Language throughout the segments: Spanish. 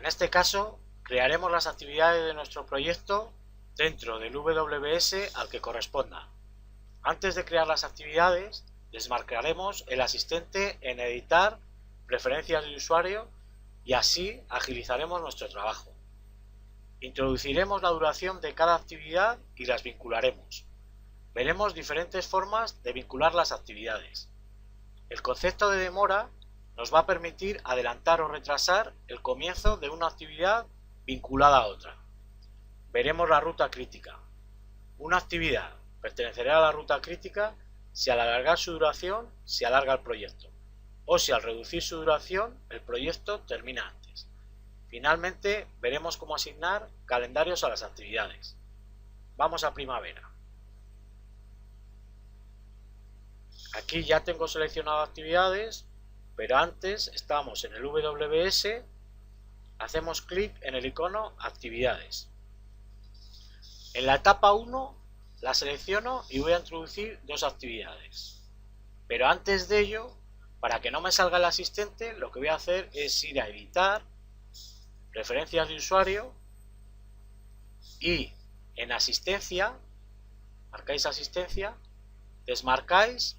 En este caso, crearemos las actividades de nuestro proyecto dentro del WS al que corresponda. Antes de crear las actividades, desmarcaremos el asistente en editar preferencias de usuario y así agilizaremos nuestro trabajo. Introduciremos la duración de cada actividad y las vincularemos. Veremos diferentes formas de vincular las actividades. El concepto de demora nos va a permitir adelantar o retrasar el comienzo de una actividad vinculada a otra. Veremos la ruta crítica. Una actividad pertenecerá a la ruta crítica si al alargar su duración se alarga el proyecto o si al reducir su duración el proyecto termina antes. Finalmente veremos cómo asignar calendarios a las actividades. Vamos a primavera. Aquí ya tengo seleccionado actividades, pero antes estamos en el WS, hacemos clic en el icono actividades. En la etapa 1 la selecciono y voy a introducir dos actividades. Pero antes de ello, para que no me salga el asistente, lo que voy a hacer es ir a editar, preferencias de usuario y en asistencia, marcáis asistencia, desmarcáis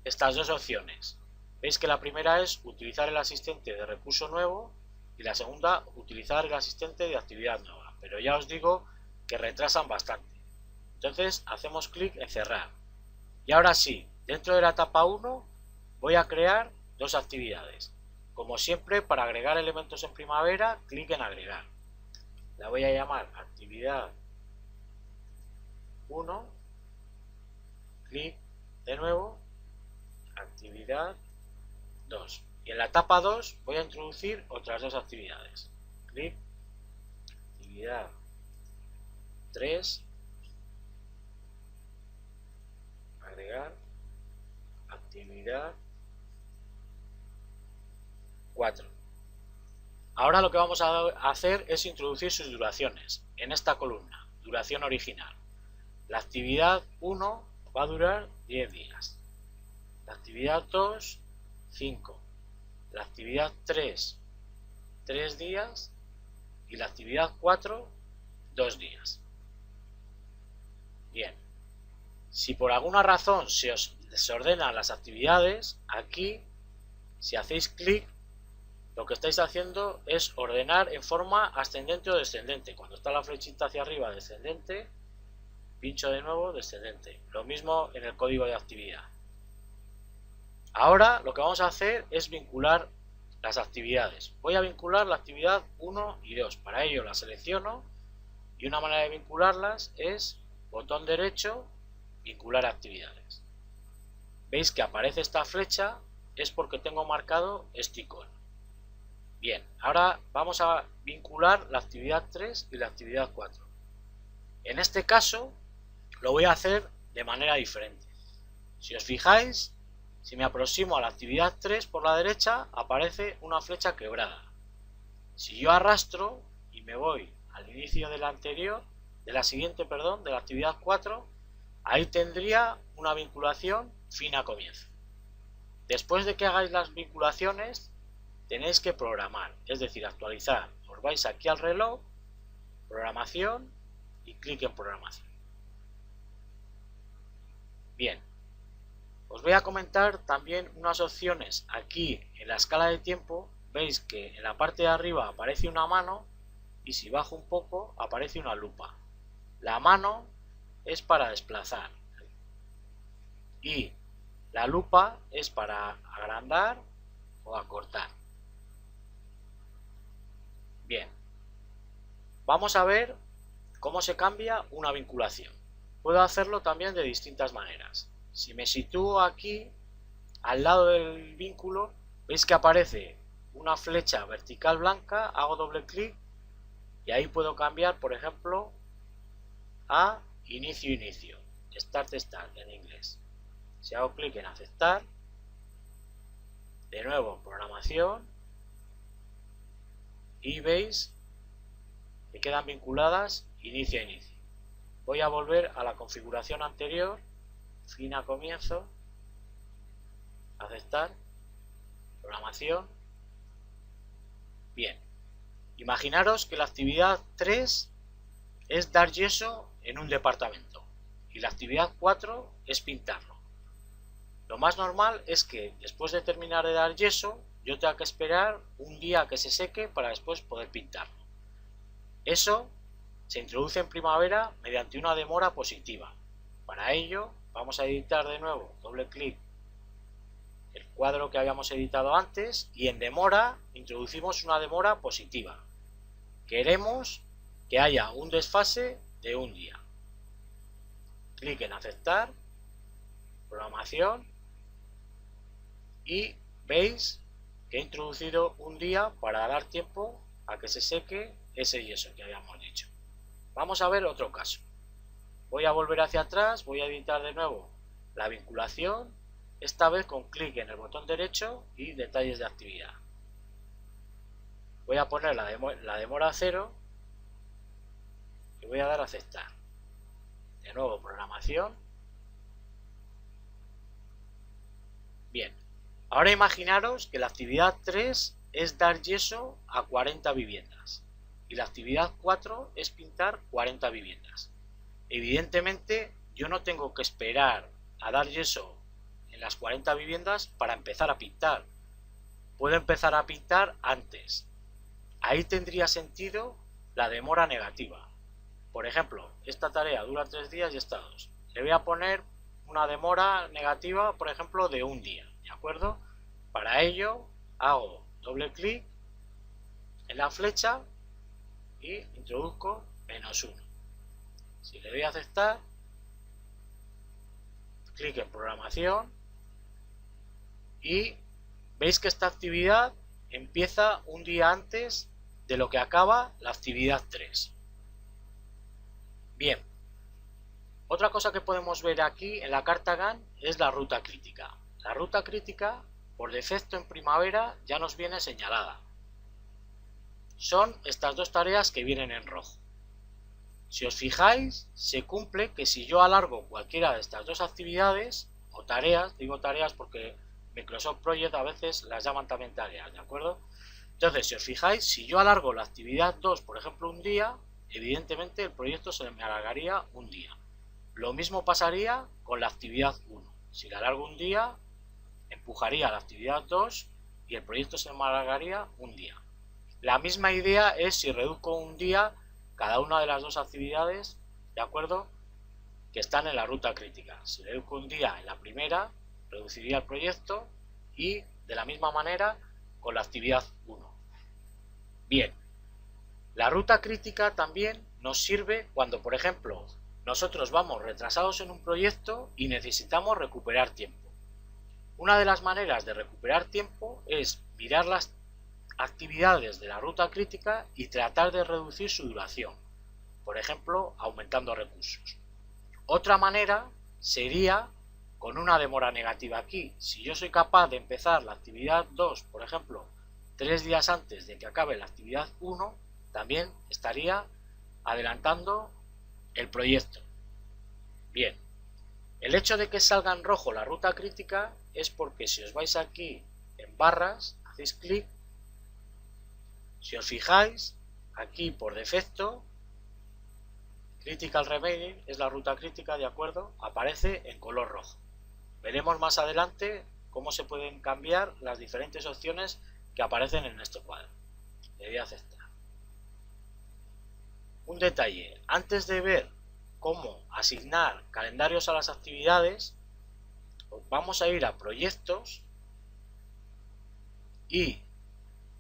estas dos opciones. Veis que la primera es utilizar el asistente de recurso nuevo y la segunda utilizar el asistente de actividad nueva, pero ya os digo que retrasan bastante. Entonces hacemos clic en cerrar. Y ahora sí, dentro de la etapa 1 voy a crear dos actividades. Como siempre, para agregar elementos en primavera, clic en agregar. La voy a llamar actividad 1, clic de nuevo, actividad 2. Y en la etapa 2 voy a introducir otras dos actividades. Clic, actividad 3, agregar, actividad 4. Ahora lo que vamos a hacer es introducir sus duraciones en esta columna, duración original. La actividad 1 va a durar 10 días. La actividad 2, 5. La actividad 3, 3 días. Y la actividad 4, 2 días. Bien. Si por alguna razón se os desordenan las actividades, aquí, si hacéis clic, lo que estáis haciendo es ordenar en forma ascendente o descendente. Cuando está la flechita hacia arriba, descendente, pincho de nuevo, descendente. Lo mismo en el código de actividad. Ahora lo que vamos a hacer es vincular las actividades. Voy a vincular la actividad 1 y 2. Para ello la selecciono y una manera de vincularlas es botón derecho, vincular actividades. Veis que aparece esta flecha, es porque tengo marcado este icono. Bien, ahora vamos a vincular la actividad 3 y la actividad 4. En este caso lo voy a hacer de manera diferente. Si os fijáis, si me aproximo a la actividad 3 por la derecha, aparece una flecha quebrada. Si yo arrastro y me voy al inicio de la anterior, de la siguiente, perdón, de la actividad 4, ahí tendría una vinculación fin a comienzo. Después de que hagáis las vinculaciones, tenéis que programar, es decir, actualizar. Os vais aquí al reloj, programación y clic en programación. Bien, os voy a comentar también unas opciones aquí en la escala de tiempo. Veis que en la parte de arriba aparece una mano y si bajo un poco aparece una lupa. La mano es para desplazar y la lupa es para agrandar o acortar. Bien, vamos a ver cómo se cambia una vinculación. Puedo hacerlo también de distintas maneras. Si me sitúo aquí, al lado del vínculo, veis que aparece una flecha vertical blanca, hago doble clic y ahí puedo cambiar, por ejemplo, a inicio, start en inglés. Si hago clic en aceptar, de nuevo programación, y veis que quedan vinculadas inicio. Voy a volver a la configuración anterior, fin a comienzo, aceptar, programación. Bien, Imaginaros que la actividad 3 es dar yeso en un departamento y la actividad 4 es pintarlo. Lo más normal es que después de terminar de dar yeso, yo tenga que esperar un día a que se seque para después poder pintarlo. Eso se introduce en primavera mediante una demora positiva. Para ello vamos a editar de nuevo, doble clic, el cuadro que habíamos editado antes y en demora introducimos una demora positiva. Queremos que haya un desfase de un día. Clic en aceptar, programación y veis que he introducido un día para dar tiempo a que se seque ese yeso que habíamos dicho. Vamos a ver otro caso. Voy a volver hacia atrás, voy a editar de nuevo la vinculación, esta vez con clic en el botón derecho y detalles de actividad. Voy a poner la demora a 0 y voy a dar a aceptar. De nuevo programación. Bien, ahora imaginaros que la actividad 3 es dar yeso a 40 viviendas y la actividad 4 es pintar 40 viviendas. Evidentemente yo no tengo que esperar a dar yeso en las 40 viviendas para empezar a pintar. Puedo empezar a pintar antes. Ahí tendría sentido la demora negativa. Por ejemplo, esta tarea dura 3 días y esta 2. Le voy a poner una demora negativa, por ejemplo, de un día, ¿de acuerdo? Para ello hago doble clic en la flecha y introduzco -1. Si le doy a aceptar, clic en programación y veis que esta actividad empieza un día antes de lo que acaba la actividad 3. Bien, otra cosa que podemos ver aquí en la carta Gantt es la ruta crítica. La ruta crítica, por defecto en primavera, ya nos viene señalada. Son estas dos tareas que vienen en rojo. Si os fijáis, se cumple que si yo alargo cualquiera de estas dos actividades, o tareas, digo tareas porque Microsoft Project a veces las llaman también tareas, ¿de acuerdo? Entonces, si os fijáis, si yo alargo la actividad 2, por ejemplo, un día, evidentemente el proyecto se me alargaría un día. Lo mismo pasaría con la actividad 1. Si la alargo un día, empujaría la actividad 2 y el proyecto se me alargaría un día. La misma idea es si reduzco un día cada una de las dos actividades, ¿de acuerdo?, que están en la ruta crítica. Si reduzco un día en la primera, reduciría el proyecto y de la misma manera con la actividad 1. Bien, la ruta crítica también nos sirve cuando, por ejemplo, nosotros vamos retrasados en un proyecto y necesitamos recuperar tiempo. Una de las maneras de recuperar tiempo es mirar las actividades de la ruta crítica y tratar de reducir su duración, por ejemplo, aumentando recursos. Otra manera sería con una demora negativa aquí. Si yo soy capaz de empezar la actividad 2, por ejemplo, 3 días antes de que acabe la actividad 1, también estaría adelantando el proyecto. Bien, el hecho de que salga en rojo la ruta crítica es porque si os vais aquí en barras, hacéis clic, si os fijáis, aquí por defecto, Critical Remaining es la ruta crítica, ¿de acuerdo? Aparece en color rojo. Veremos más adelante cómo se pueden cambiar las diferentes opciones que aparecen en este cuadro. Le doy a aceptar. Un detalle, antes de ver cómo asignar calendarios a las actividades, vamos a ir a proyectos y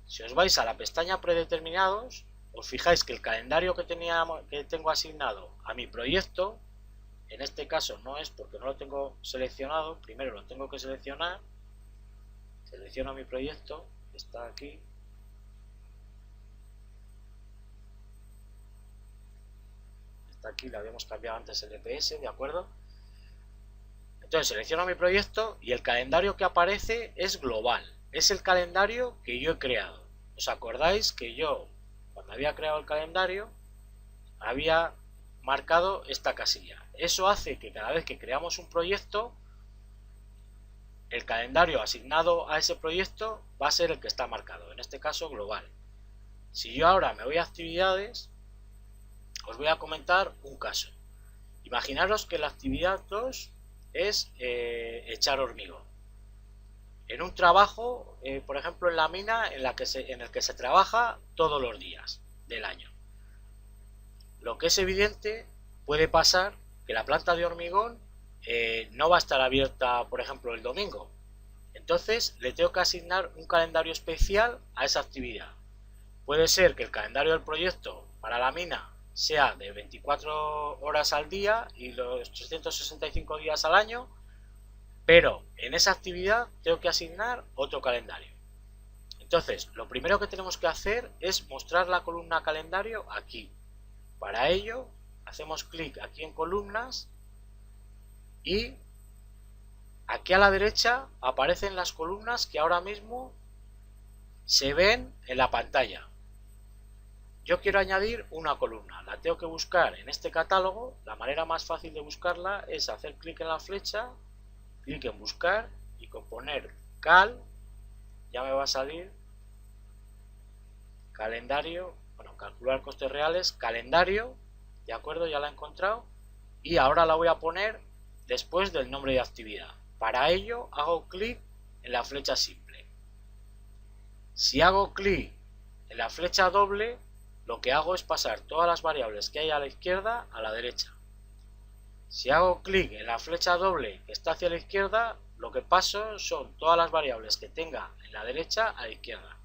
si os vais a la pestaña predeterminados, os fijáis que el calendario que tengo asignado a mi proyecto, en este caso no es porque no lo tengo seleccionado, primero lo tengo que seleccionar, selecciono mi proyecto, está aquí, le habíamos cambiado antes el EPS, ¿de acuerdo? Entonces selecciono mi proyecto y el calendario que aparece es global, es el calendario que yo he creado. ¿Os acordáis que yo, cuando había creado el calendario, había marcado esta casilla? Eso hace que cada vez que creamos un proyecto, el calendario asignado a ese proyecto va a ser el que está marcado, en este caso global. Si yo ahora me voy a actividades, os voy a comentar un caso. Imaginaros que la actividad 2 es echar hormigón. En un trabajo, por ejemplo en la mina, en el que se trabaja todos los días del año. Lo que es evidente, puede pasar que la planta de hormigón no va a estar abierta, por ejemplo, el domingo. Entonces le tengo que asignar un calendario especial a esa actividad. Puede ser que el calendario del proyecto para la mina sea de 24 horas al día y los 365 días al año, pero en esa actividad tengo que asignar otro calendario. Entonces, lo primero que tenemos que hacer es mostrar la columna calendario aquí. Para ello, hacemos clic aquí en columnas y aquí a la derecha aparecen las columnas que ahora mismo se ven en la pantalla. Yo quiero añadir una columna, la tengo que buscar en este catálogo. La manera más fácil de buscarla es hacer clic en la flecha, clic en buscar y con poner cal, ya me va a salir calendario, bueno, calcular costes reales, calendario, de acuerdo, ya la he encontrado y ahora la voy a poner después del nombre de actividad. Para ello hago clic en la flecha simple. Si hago clic en la flecha doble, lo que hago es pasar todas las variables que hay a la izquierda a la derecha. Si hago clic en la flecha doble que está hacia la izquierda, lo que paso son todas las variables que tenga en la derecha a la izquierda.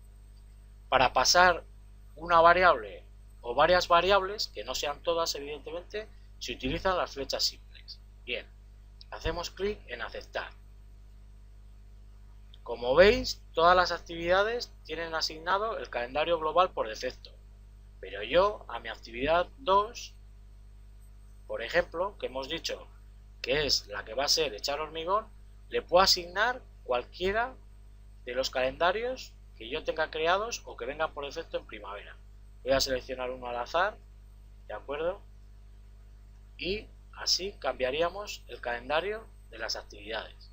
Para pasar una variable o varias variables, que no sean todas evidentemente, se utilizan las flechas simples. Bien, hacemos clic en aceptar. Como veis, todas las actividades tienen asignado el calendario global por defecto. Pero yo a mi actividad 2, por ejemplo, que hemos dicho que es la que va a ser echar hormigón, le puedo asignar cualquiera de los calendarios que yo tenga creados o que vengan por defecto en primavera. Voy a seleccionar uno al azar, ¿de acuerdo? Y así cambiaríamos el calendario de las actividades.